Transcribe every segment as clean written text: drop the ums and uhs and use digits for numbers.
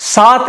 7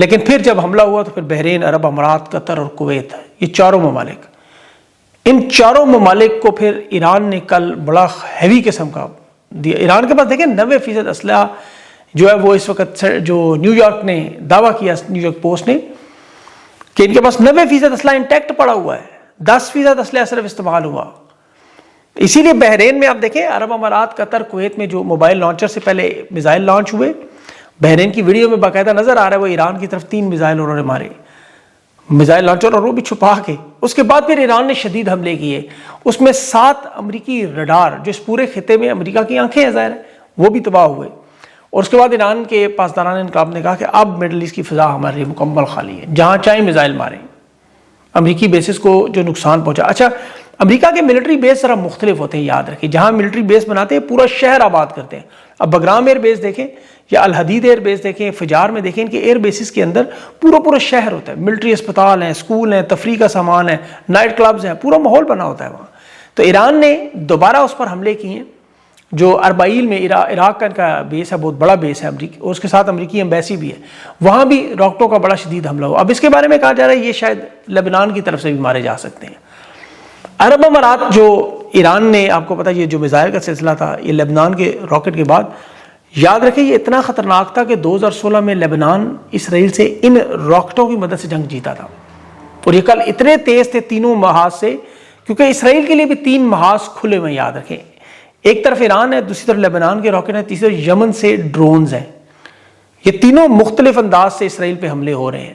لیکن پھر جب حملہ ہوا تو پھر بحرین، عرب امارات، قطر اور کویت، یہ چاروں ممالک، ان چاروں ممالک کو پھر ایران نے کل بڑا ہیوی قسم کا دیا۔ ایران کے پاس دیکھیں 90% اسلحہ جو ہے وہ اس وقت، جو نیو یارک نے دعویٰ کیا، نیو یارک پوسٹ نے، کہ ان کے پاس 90% اسلحہ انٹیکٹ پڑا ہوا ہے، 10% اسلحہ صرف استعمال ہوا۔ اسی لیے بحرین میں آپ دیکھیں، عرب امارات، قطر، کویت میں جو موبائل لانچر سے پہلے میزائل لانچ ہوئے، بحرین کی ویڈیو میں باقاعدہ نظر آ رہا ہے وہ ایران کی طرف 3 میزائل انہوں نے مارے، میزائل لانچر، اور وہ بھی چھپا کے۔ اس کے بعد پھر ایران نے شدید حملے کیے، اس میں 7 امریکی رڈار جو اس پورے خطے میں امریکہ کی آنکھیں ہیں ظاہر ہے، وہ بھی تباہ ہوئے۔ اور اس کے بعد ایران کے پاسداران انقلاب نے کہا کہ اب مڈل ایسٹ کی فضا ہمارے لیے مکمل خالی ہے، جہاں چاہیں میزائل ماریں۔ امریکی بیسز کو جو نقصان پہنچا، اچھا امریکہ کے ملٹری بیس ذرا مختلف ہوتے ہیں، یاد رکھیں، جہاں ملٹری بیس بناتے ہیں پورا شہر آباد کرتے ہیں۔ اب بگرام ایئر بیس دیکھیں یا الحدید ایئر بیس دیکھیں، فجار میں دیکھیں، ان کے ایئر بیسز کے اندر پورا شہر ہوتا ہے، ملٹری اسپتال ہیں، اسکول ہیں، تفریح کا سامان ہے، نائٹ کلبز ہیں، پورا ماحول بنا ہوتا ہے وہاں۔ تو ایران نے دوبارہ اس پر حملے کیے ہیں، جو اربعیل میں عراق کا ان کا بیس ہے، بہت بڑا بیس ہے امریکی، اس کے ساتھ امریکی ایمبیسی بھی ہے، وہاں بھی راکٹوں کا بڑا شدید حملہ ہوا۔ اب اس کے بارے میں کہا جا رہا ہے یہ شاید لبنان کی طرف سے بھی مارے جا سکتے ہیں۔ عرب امارات، جو ایران نے، آپ کو پتا یہ جو میزائل کا سلسلہ تھا یہ لبنان کے راکٹ کے بعد، یاد رکھیں یہ اتنا خطرناک تھا کہ 2016 میں لبنان اسرائیل سے ان راکٹوں کی مدد سے جنگ جیتا تھا، اور یہ کل اتنے تیز تھے تینوں محاذ سے، کیونکہ اسرائیل کے لیے بھی 3 محاذ کھلے ہوئے، یاد رکھیں، ایک طرف ایران ہے، دوسری طرف لبنان کے راکٹ ہیں، تیسری طرف یمن سے ڈرونز ہیں۔ یہ تینوں مختلف انداز سے اسرائیل پہ حملے ہو رہے ہیں۔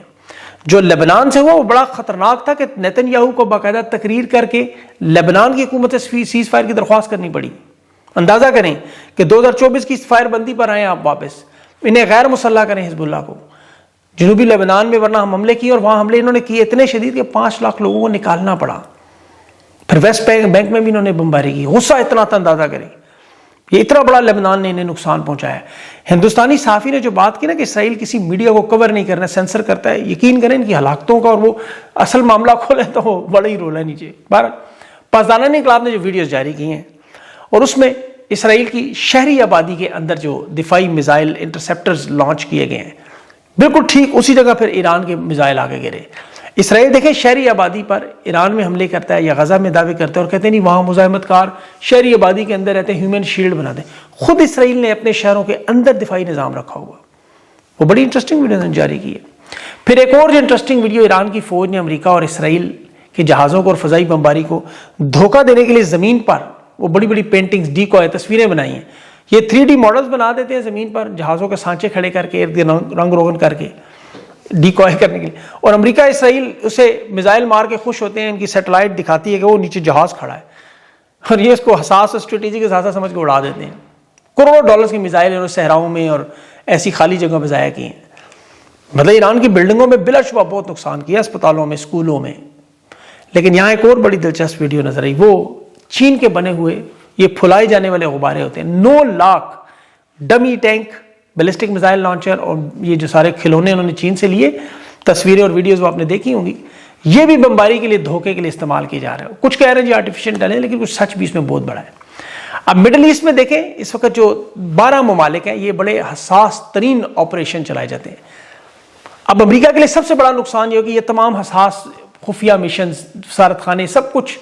جو لبنان سے ہوا وہ بڑا خطرناک تھا کہ نیتن یاہو کو باقاعدہ تقریر کر کے لبنان کی حکومت سے سیز فائر کی درخواست کرنی پڑی۔ اندازہ کریں کہ 2024 کی فائر بندی پر آئیں آپ واپس، انہیں غیر مسلح کریں حزب اللہ کو جنوبی لبنان میں، ورنہ ہم حملے کیے اور وہاں حملے انہوں نے کیے اتنے شدید کہ 5 لاکھ لوگوں کو نکالنا پڑا۔ پھر ویسٹ بینک میں بھی انہوں نے بمباری کی، غصہ اتنا تھا، اندازہ کریں یہ اتنا بڑا لبنان نے انہیں نقصان پہنچایا۔ ہندوستانی صحافی نے جو بات کی نا کہ اسرائیل کسی میڈیا کو کور نہیں کرنا، سینسر کرتا ہے، یقین کریں ان کی ہلاکتوں کا، اور وہ اصل معاملہ کھولے تو وہ بڑا ہی رول ہے نیچے۔ پاسداران انقلاب نے جو ویڈیوز جاری کی ہیں، اور اس میں اسرائیل کی شہری آبادی کے اندر جو دفاعی میزائل انٹرسیپٹرز لانچ کیے گئے ہیں، بالکل ٹھیک اسی جگہ پھر ایران کے میزائل آگے گرے۔ اسرائیل دیکھیں شہری آبادی پر ایران میں حملے کرتا ہے یا غزہ میں دعوے کرتا ہے اور کہتے ہیں نہیں وہاں مزاحمت کار شہری آبادی کے اندر رہتے ہیں، ہیومن شیلڈ بنا دیں۔ خود اسرائیل نے اپنے شہروں کے اندر دفاعی نظام رکھا ہوا، وہ بڑی انٹرسٹنگ ویڈیو جاری کی ہے۔ پھر ایک اور جو انٹرسٹنگ ویڈیو، ایران کی فوج نے امریکہ اور اسرائیل کے جہازوں کو اور فضائی بمباری کو دھوکہ دینے کے لیے زمین پر وہ بڑی بڑی پینٹنگز، ڈیکوائے تصویریں بنائی ہیں۔ یہ 3D ماڈلز بنا دیتے ہیں زمین پر، جہازوں کے سانچے کھڑے کر کے، ارد گرد رنگ روغن کر کے، ڈیکوائے کرنے کے لیے، اور امریکہ اسرائیل اسے میزائل مار کے خوش ہوتے ہیں۔ ان کی سیٹلائٹ دکھاتی ہے کہ وہ نیچے جہاز کھڑا ہے، اور یہ اس کو حساس اسٹریٹجی کے ساتھ سمجھ کے اڑا دیتے ہیں۔ کروڑوں ڈالرز کی میزائل انہوں نے صحراؤں میں اور ایسی خالی جگہوں پہ ضائع کی ہیں۔ مطلب ایران کی بلڈنگوں میں بلا شبہ بہت نقصان کیا، اسپتالوں میں، اسکولوں میں۔ لیکن یہاں ایک اور بڑی دلچسپ ویڈیو نظر آئی، وہ چین کے بنے ہوئے یہ پھلائے جانے والے غبارے ہوتے ہیں، 9 lakh dummy tank, ballistic missile launcher, اور یہ جو سارے کھلونے انہوں نے چین سے لیے، تصویریں اور ویڈیوز وہ آپ نے دیکھی ہوں گی، یہ بھی بمباری کے لیے، دھوکے کے لیے استعمال کیے جا رہے ہیں۔ کچھ کہہ رہے ہیں جی آرٹیفیشل انٹیلیجنس، لیکن کچھ سچ بھی اس میں بہت بڑا ہے۔ اب مڈل ایسٹ میں دیکھیں اس وقت جو 12 ممالک ہیں، یہ بڑے حساس ترین آپریشن چلائے جاتے ہیں۔ اب امریکہ کے لیے سب سے بڑا نقصان یہ ہو کہ یہ تمام حساس خفیہ مشنز، سفارت خانے، سب کچھ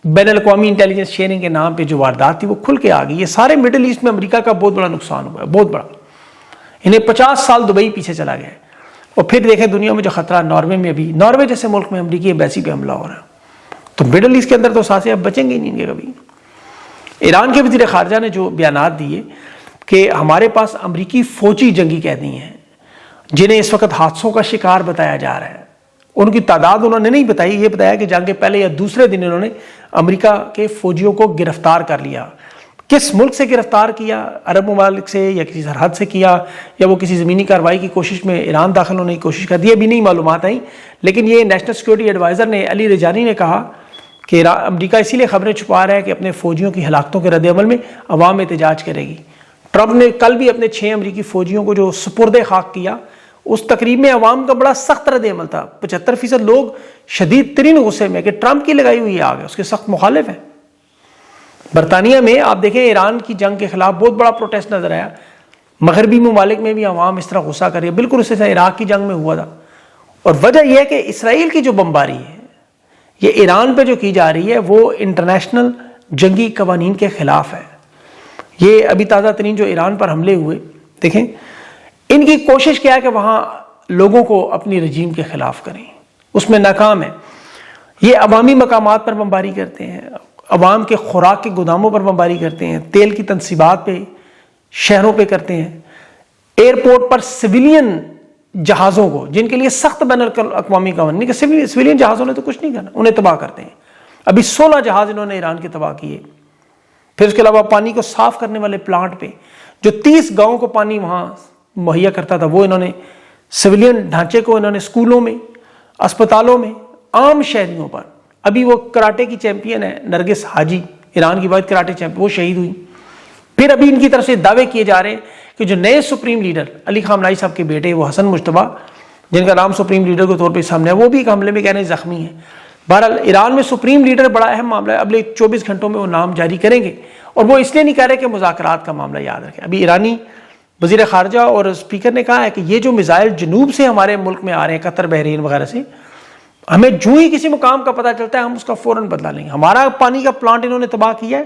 بین الاقوامی انٹیلیجنس شیئرنگ کے نام پہ جو واردات تھی وہ کھل کے آ گئی۔ یہ سارے مڈل ایسٹ میں امریکہ کا بہت بڑا نقصان ہوا ہے، بہت بڑا۔ انہیں 50 سال دبئی پیچھے چلا گیا ہے۔ اور پھر دیکھیں دنیا میں جو خطرہ، ناروے میں بھی، ناروے جیسے ملک میں امریکی ایمبیسی پہ حملہ ہو رہا ہے، تو مڈل ایسٹ کے اندر تو سانسیں اب بچیں گے ہی نہیں ان کے کبھی۔ ایران کے وزیر خارجہ نے جو بیانات دیے کہ ہمارے پاس امریکی فوجی جنگی قیدی ہیں جنہیں اس وقت حادثوں کا شکار بتایا جا رہا ہے، ان کی تعداد انہوں نے نہیں بتائی، یہ بتایا کہ جنگ کے پہلے یا دوسرے دن انہوں نے امریکہ کے فوجیوں کو گرفتار کر لیا۔ کس ملک سے گرفتار کیا، عرب ممالک سے یا کسی سرحد سے کیا، یا وہ کسی زمینی کارروائی کی کوشش میں ایران داخل ہونے کی کوشش کر دی، ابھی نہیں معلومات آئیں۔ لیکن یہ نیشنل سیکورٹی ایڈوائزر نے، علی رجانی نے کہا کہ امریکہ اسی لیے خبریں چھپا رہا ہے کہ اپنے فوجیوں کی ہلاکتوں کے رد عمل میں عوام احتجاج کرے گی۔ ٹرمپ نے کل بھی اپنے 6 امریکی فوجیوں کو جو سپرد خاک کیا، اس تقریب میں عوام کا بڑا سخت رد عمل تھا۔ 75% لوگ شدید ترین غصے میں کہ ٹرمپ کی لگائی ہوئی آگ ہے، اس کے سخت مخالف ہیں۔ برطانیہ میں آپ دیکھیں ایران کی جنگ کے خلاف بہت بڑا پروٹیسٹ نظر آیا، مغربی ممالک میں بھی عوام اس طرح غصہ کر رہی ہے، بالکل اسی طرح عراق کی جنگ میں ہوا تھا. اور وجہ یہ ہے کہ اسرائیل کی جو بمباری ہے یہ ایران پہ جو کی جا رہی ہے وہ انٹرنیشنل جنگی قوانین کے خلاف ہے. یہ ابھی تازہ ترین جو ایران پر حملے ہوئے دیکھیں، ان کی کوشش کیا ہے کہ وہاں لوگوں کو اپنی رجیم کے خلاف کریں، اس میں ناکام ہے. یہ عوامی مقامات پر بمباری کرتے ہیں، عوام کے خوراک کے گوداموں پر بمباری کرتے ہیں، تیل کی تنصیبات پہ، شہروں پہ کرتے ہیں، ایئرپورٹ پر سویلین جہازوں کو جن کے لیے سخت بین الاقوامی قوانین کہ سویلین جہازوں نے تو کچھ نہیں کرنا، انہیں تباہ کرتے ہیں. ابھی 16 جہاز انہوں نے ایران کے تباہ کیے. پھر اس کے علاوہ پانی کو صاف کرنے والے پلانٹ پہ جو 30 گاؤں کو پانی وہاں مہیا کرتا تھا وہ انہوں نے سویلین ڈھانچے کو انہوں نے اسکولوں میں، اسپتالوں میں، عام شہریوں پر. ابھی وہ کراٹے کی چیمپئن ہے نرگس حاجی، ایران کی واحد کراٹے چیمپئن، وہ شہید ہوئی. پھر ابھی ان کی طرف سے دعوے کیے جا رہے ہیں کہ جو نئے سپریم لیڈر علی خامنائی صاحب کے بیٹے وہ حسن مجتبیٰ، جن کا نام سپریم لیڈر کے طور پہ سامنے ہے، وہ بھی ایک حملے میں کہہ رہے ہیں زخمی ہیں. بہرحال ایران میں سپریم لیڈر بڑا اہم معاملہ ہے، اگلے 24 گھنٹوں میں وہ نام جاری کریں گے. اور وہ اس لیے نہیں کہہ رہے کہ مذاکرات کا معاملہ یاد رکھیں. ابھی ایرانی وزیر خارجہ اور اسپیکر نے کہا ہے کہ یہ جو میزائل جنوب سے ہمارے ملک میں آ رہے ہیں، قطر، بحرین وغیرہ سے، ہمیں جو ہی کسی مقام کا پتہ چلتا ہے ہم اس کا فوراً بدلہ لیں گے. ہمارا پانی کا پلانٹ انہوں نے تباہ کیا ہے،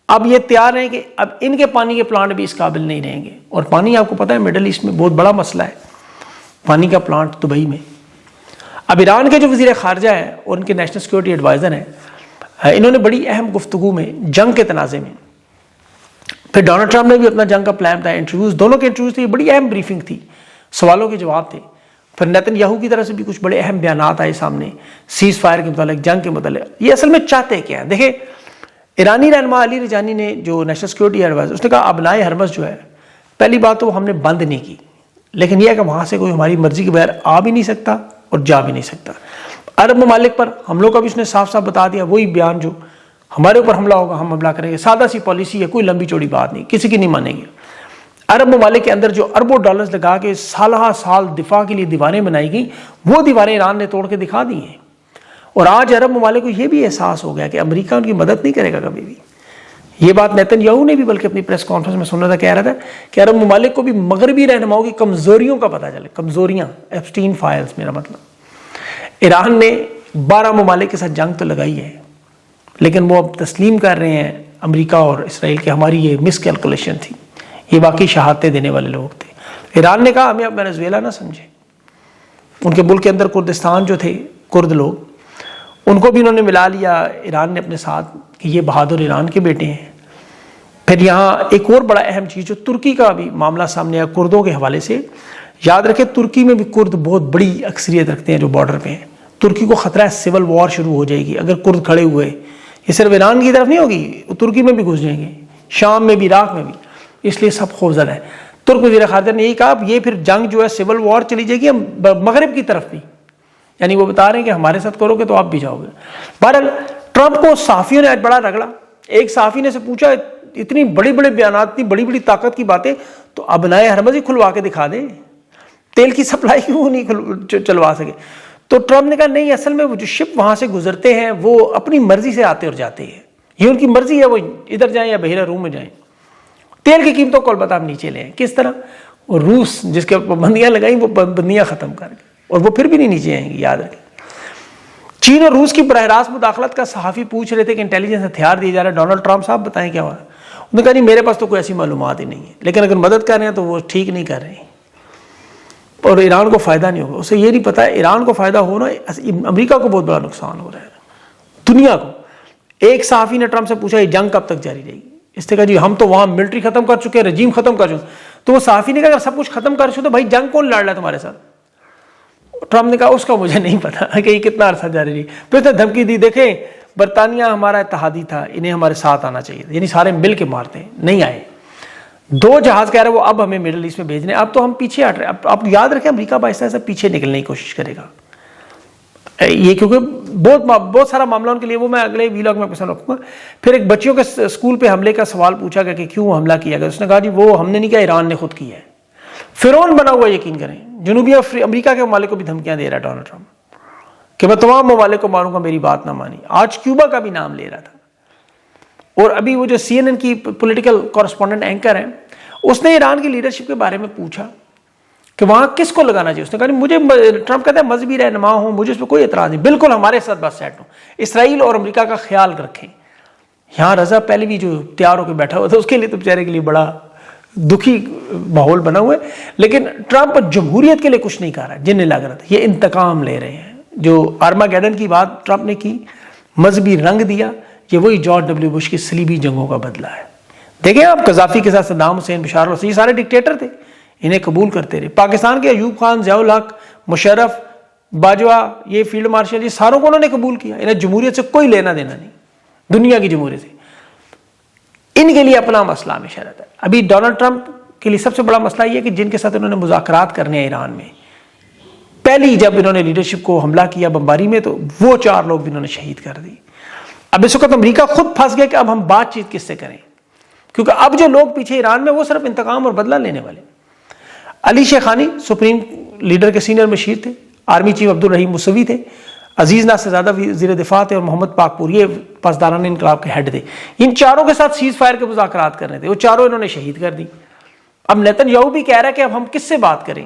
اب یہ تیار ہیں کہ اب ان کے پانی کے پلانٹ بھی اس قابل نہیں رہیں گے. اور پانی آپ کو پتہ ہے مڈل ایسٹ میں بہت بڑا مسئلہ ہے، پانی کا پلانٹ دبئی میں. اب ایران کے جو وزیر خارجہ ہیں اور ان کے نیشنل سیکورٹی ایڈوائزر ہیں، انہوں نے بڑی اہم گفتگو میں جنگ کے تنازع میں، پھر ڈونلڈ ٹرمپ نے بھی اپنا جنگ کا پلان بتایا، انٹرویوز دونوں کے انٹرویوز تھے، بڑی اہم بریفنگ تھی، سوالوں کے جواب تھے. پھر نیتن یاہو کی طرف سے بھی کچھ بڑے اہم بیانات آئے سامنے سیز فائر کے متعلق، جنگ کے متعلق. یہ اصل میں چاہتے کیا ہیں؟ دیکھیں، ایرانی رہنما علی رجانی نے جو نیشنل سیکورٹی ایڈوائزر، اس نے کہا ابنائے حرمز جو ہے، پہلی بات تو ہم نے بند نہیں کی، لیکن یہ ہے کہ وہاں سے کوئی ہماری مرضی کے بغیر آ بھی نہیں سکتا اور جا بھی نہیں سکتا. عرب ممالک پر حملوں کا بھی اس نے صاف صاف بتا دیا، وہی بیان جو ہمارے اوپر حملہ ہوگا ہم حملہ کریں گے. سادہ سی پالیسی ہے، کوئی لمبی چوڑی بات نہیں، کسی کی نہیں مانیں گے. عرب ممالک کے اندر جو اربوں ڈالرز لگا کے سالہ سال دفاع کے لیے دیواریں بنائی گئیں، وہ دیواریں ایران نے توڑ کے دکھا دی ہیں. اور آج عرب ممالک کو یہ بھی احساس ہو گیا کہ امریکہ ان کی مدد نہیں کرے گا کبھی بھی. یہ بات نیتن یاہو نے بھی بلکہ اپنی پریس کانفرنس میں سن رہا تھا، کہہ رہا تھا کہ عرب ممالک کو بھی مغربی رہنماؤں کی کمزوریوں کا پتہ چلے. کمزوریاں، ایپسٹین فائلز میرا مطلب. ایران نے 12 ممالک کے ساتھ جنگ تو لگائی ہے، لیکن وہ اب تسلیم کر رہے ہیں امریکہ اور اسرائیل کہ ہماری یہ مس کیلکولیشن تھی، یہ واقعی شہادتیں دینے والے لوگ تھے. ایران نے کہا ہمیں اب وینزویلا نہ سمجھے. ان کے ملک کے اندر کردستان جو تھے، کرد لوگ، ان کو بھی انہوں نے ملا لیا ایران نے اپنے ساتھ کہ یہ بہادر ایران کے بیٹے ہیں. پھر یہاں ایک اور بڑا اہم چیز جو ترکی کا بھی معاملہ سامنے آیا کردوں کے حوالے سے. یاد رکھیں ترکی میں بھی کرد بہت بڑی اکثریت رکھتے ہیں جو بارڈر پہ ہیں. ترکی کو خطرہ ہے سول وار شروع ہو جائے گی اگر کرد کھڑے ہوئے. یہ صرف ایران کی طرف نہیں ہوگی، ترکی میں بھی گھس جائیں گے، شام میں بھی، عراق میں بھی. اس لیے سب خوفزدہ ہے. ترک وزیر خارجہ نے یہی کہا اب یہ پھر جنگ جو ہے سول وار چلی جائے گی مغرب کی طرف بھی. یعنی وہ بتا رہے ہیں کہ ہمارے ساتھ کرو گے تو آپ بھی جاؤ گے. بہرحال ٹرمپ کو صحافیوں نے آج بڑا رگڑا. ایک صحافی نے سے پوچھا اتنی بڑی بڑی بیانات، اتنی بڑی بڑی طاقت کی باتیں، تو ابنائے حرمز ہی کھلوا کے دکھا دیں، تیل کی سپلائی کیوں نہیں چلوا سکے. تو ٹرمپ نے کہا نہیں، اصل میں وہ جو شپ وہاں سے گزرتے ہیں وہ اپنی مرضی سے آتے اور جاتے ہیں، یہ ان کی مرضی ہے، وہ ادھر جائیں یا بحیرہ روم میں جائیں. تیل کی قیمتوں کو البتہ آپ نیچے لیں. کس طرح؟ اور روس جس کے پابندیاں لگائیں وہ پابندیاں ختم کر کے، اور وہ پھر بھی نہیں نیچے آئیں گی. یاد رکھیں چین اور روس کی براہ راست مداخلت کا صحافی پوچھ رہے تھے کہ انٹیلیجنس ہتھیار دیے جا رہے ہیں، ڈونلڈ ٹرمپ صاحب بتائیں کیا ہوا. انہوں نے کہا نہیں میرے پاس تو کوئی ایسی معلومات ہی نہیں ہے، لیکن اگر مدد کر رہے ہیں تو وہ ٹھیک نہیں کر رہے ہیں اور ایران کو فائدہ نہیں ہوگا. اسے یہ نہیں پتا ہے ایران کو فائدہ ہو رہا ہے، امریکہ کو بہت بڑا نقصان ہو رہا ہے، دنیا کو. ایک صحافی نے ٹرمپ سے پوچھا یہ جنگ کب تک جاری رہے گی؟ اس نے کہا جی ہم تو وہاں ملٹری ختم کر چکے ہیں، رجیم ختم کر چکے. تو وہ صحافی نے کہا اگر سب کچھ ختم کر چکے تو بھائی جنگ کون لڑ رہا ہے تمہارے ساتھ؟ ٹرمپ نے کہا اس کا مجھے نہیں پتا کہ یہ کتنا عرصہ جاری رہی. پھر اس نے دھمکی دی، دیکھیں برطانیہ ہمارا اتحادی تھا، انہیں ہمارے ساتھ آنا چاہیے تھا، یعنی سارے مل کے مارتے ہیں، نہیں آئے. 2 جہاز کہہ رہے وہ اب ہمیں مڈل ایسٹ میں بھیجنے، اب تو ہم پیچھے ہٹ رہے ہیں. اب آپ یاد رکھیں امریکہ آہستہ آہستہ پیچھے نکلنے کی کوشش کرے گا یہ، کیونکہ بہت سارا معاملہ ان کے لیے، وہ میں اگلے ویلاگ میں پسند رکھوں گا. پھر ایک بچیوں کے اسکول پہ حملے کا سوال پوچھا گیا کہ کیوں حملہ کیا گیا. اس نے کہا جی وہ ہم نے نہیں کیا، ایران نے خود کیا ہے. فرعون بنا ہوا یقین کریں، جنوبی امریکہ کے ممالک کو بھی دھمکیاں دے رہا ہے ڈونلڈ ٹرمپ کہ میں تمام ممالک کو ماروں گا میری بات نہ مانی. آج کیوبا کا بھی نام لے رہا تھا. اور ابھی وہ جو CNN کی پولیٹیکل کورسپونڈنٹ اینکر ہیں اس نے ایران کی لیڈرشپ کے بارے میں پوچھا کہ وہاں کس کو لگانا چاہیے. اس نے کہا مجھے, ٹرمپ کہتا ہے مذہبی رہنما ہوں, مجھے اس پہ کوئی اعتراض نہیں, بالکل ہمارے ساتھ بس سیٹ ہوں, اسرائیل اور امریکہ کا خیال رکھیں. یہاں رضا پہلوی جو تیار ہو کے بیٹھا ہوا تھا, اس کے لیے تو بیچارے کے لیے بڑا دکھی ماحول بنا ہوا ہے. لیکن ٹرمپ جمہوریت کے لیے کچھ نہیں کر رہا, جنہیں لگ رہا تھا یہ انتقام لے رہے ہیں. جو آرماگیڈن کی بات ٹرمپ نے کی, مذہبی رنگ دیا, یہ وہی جارج ڈبلیو بش کی صلیبی جنگوں کا بدلہ ہے. دیکھیں آپ قذافی کے ساتھ صدام حسین, بشار الاسد, یہ سارے ڈکٹیٹر تھے, انہیں قبول کرتے رہے. پاکستان کے ایوب خان, ضیاء الحق, مشرف, باجوہ, یہ فیلڈ مارشل, یہ ساروں کو انہوں نے قبول کیا. انہیں جمہوریت سے کوئی لینا دینا نہیں, دنیا کی جمہوریت سے. ان کے لیے اپنا مسئلہ ہمیشہ رہتا ہے. ابھی ڈونلڈ ٹرمپ کے لیے سب سے بڑا مسئلہ یہ ہے کہ جن کے ساتھ انہوں نے مذاکرات کرنے ہیں ایران میں, پہلی جب انہوں نے لیڈرشپ کو حملہ کیا بمباری میں, تو وہ 4 لوگ بھی انہوں نے شہید کر دی. اب اس وقت امریکہ خود پھنس گیا کہ اب ہم بات چیت کس سے کریں, کیونکہ اب جو لوگ پیچھے ایران میں وہ صرف انتقام اور بدلہ لینے والے. علی شیخانی سپریم لیڈر کے سینئر مشیر تھے, آرمی چیف عبدالرحیم موسوی تھے, عزیز ناصر زادہ وزیر دفاع تھے, اور محمد پاکپور یہ پاسداران انقلاب کے ہیڈ تھے. ان چاروں کے ساتھ سیز فائر کے مذاکرات کرنے تھے, وہ چاروں انہوں نے شہید کر دی. اب نیتن یاہو بھی کہہ رہا ہے کہ اب ہم کس سے بات کریں.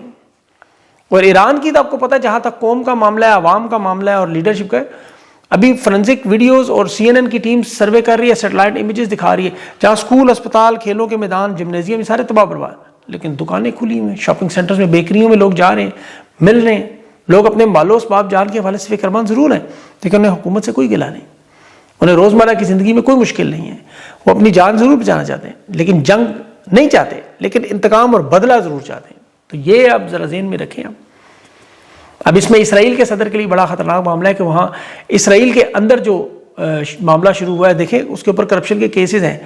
اور ایران کی تو آپ کو پتا ہے جہاں تک قوم کا معاملہ ہے, عوام کا معاملہ ہے اور لیڈرشپ کا ہے, ابھی فورنزک ویڈیوز اور CNN کی ٹیم سروے کر رہی ہے, سیٹلائٹ امیجز دکھا رہی ہے, جہاں اسکول, اسپتال, کھیلوں کے میدان, جمنیزیم سارے تباہ برباد, لیکن دکانیں کھلی ہوئی ہیں, شاپنگ سینٹرز میں, بیکریوں میں لوگ جا رہے ہیں, مل رہے ہیں. لوگ اپنے مال و اسباب جان کے حوالے سے فکرمند ضرور ہیں, لیکن انہیں حکومت سے کوئی گلہ نہیں, انہیں روزمرہ کی زندگی میں کوئی مشکل نہیں ہے. وہ اپنی جان ضرور بچانا چاہتے ہیں, لیکن جنگ نہیں چاہتے, لیکن انتقام اور بدلہ ضرور چاہتے ہیں. تو یہ اب ذرا ذہن میں رکھیں. اب اس میں اسرائیل کے صدر کے لیے بڑا خطرناک معاملہ ہے کہ وہاں اسرائیل کے اندر جو معاملہ شروع ہوا ہے, دیکھیں اس کے اوپر کرپشن کے کیسز ہیں.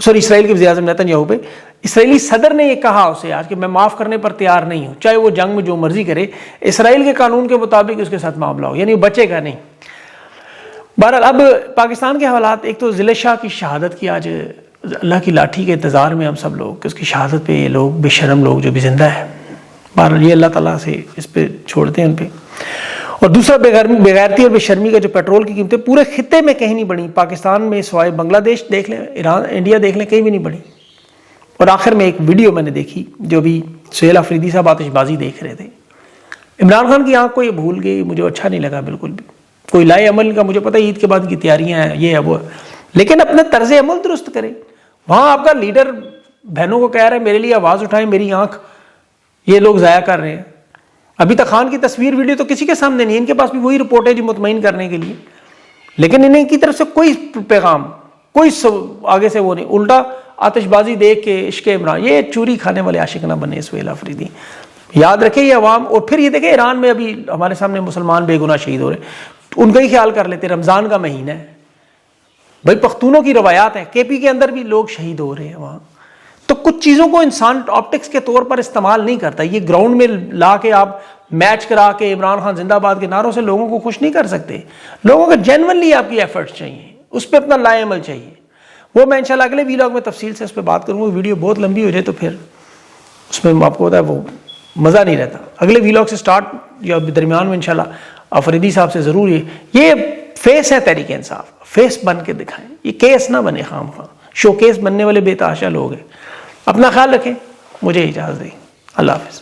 سوری, اسرائیل کے وزیر اعظم نیتن یاہو پہ اسرائیلی صدر نے یہ کہا اسے آج کہ میں معاف کرنے پر تیار نہیں ہوں, چاہے وہ جنگ میں جو مرضی کرے, اسرائیل کے قانون کے مطابق اس کے ساتھ معاملہ ہو, یعنی وہ بچے گا نہیں. بہرحال اب پاکستان کے حوالات, ایک تو ضلع شاہ کی شہادت کی, آج اللہ کی لاٹھی کے انتظار میں ہم سب لوگ کہ اس کی شہادت پہ یہ لوگ بے شرم لوگ جو بھی زندہ ہے, بہرحال یہ اللہ تعالیٰ سے اس پہ چھوڑتے ہیں ان پہ. اور دوسرا بےغیرتی اور بے شرمی کا جو پیٹرول کی قیمتیں پورے خطے میں کہیں نہیں بڑھی, پاکستان میں سوائے بنگلہ دیش دیکھ لیں, ایران, انڈیا دیکھ لیں, کہیں بھی نہیں بڑھی. اور آخر میں ایک ویڈیو میں نے دیکھی جو بھی سہیل آفریدی صاحب آتش بازی دیکھ رہے تھے, عمران خان کی آنکھ کو یہ بھول گئی, مجھے اچھا نہیں لگا بالکل بھی. کوئی لائے عمل کا, مجھے پتہ عید کے بعد کی تیاریاں ہیں, یہ ہے وہ, لیکن اپنے طرز عمل درست کریں. وہاں آپ کا لیڈر بہنوں کو کہہ رہا ہے میرے لیے آواز اٹھائیں, میری آنکھ یہ لوگ ضائع کر رہے ہیں. ابھی تک خان کی تصویر ویڈیو تو کسی کے سامنے نہیں, ان کے پاس بھی وہی رپورٹ ہے جو مطمئن کرنے کے لیے, لیکن انہیں کی طرف سے کوئی پیغام, کوئی آگے سے وہ نہیں, الٹا آتش بازی دیکھ کے عشق عمران, یہ چوری کھانے والے عاشق نہ بنے سہیل آفریدی. یاد رکھیں یہ عوام. اور پھر یہ دیکھیں ایران میں ابھی ہمارے سامنے مسلمان بے گناہ شہید ہو رہے ہیں, ان کا ہی خیال کر لیتے, رمضان کا مہینہ ہے بھائی, پختونوں کی روایات ہیں, KP کے اندر بھی لوگ شہید ہو رہے ہیں وہاں. تو کچھ چیزوں کو انسان آپٹکس کے طور پر استعمال نہیں کرتا. یہ گراؤنڈ میں لا کے آپ میچ کرا کے عمران خان زندہ باد کے نعروں سے لوگوں کو خوش نہیں کر سکتے. لوگوں کو جینوئنلی آپ کی ایفرٹس چاہیے, اس پہ اپنا لائے عمل چاہیے. وہ میں انشاءاللہ اگلے ویلاگ میں تفصیل سے اس پہ بات کروں گا. ویڈیو بہت لمبی ہو جائے تو پھر اس میں آپ کو پتا ہے وہ مزہ نہیں رہتا. اگلے ویلاگ سے سٹارٹ یا درمیان میں انشاءاللہ آفریدی صاحب سے ضرور یہ فیس ہے تحریک انصاف, فیس بن کے دکھائیں, یہ کیس نہ بنے خام خواہ, شو کیس بننے والے بے تحاشا لوگ ہیں. اپنا خیال رکھیں, مجھے اجازت دیں, اللہ حافظ.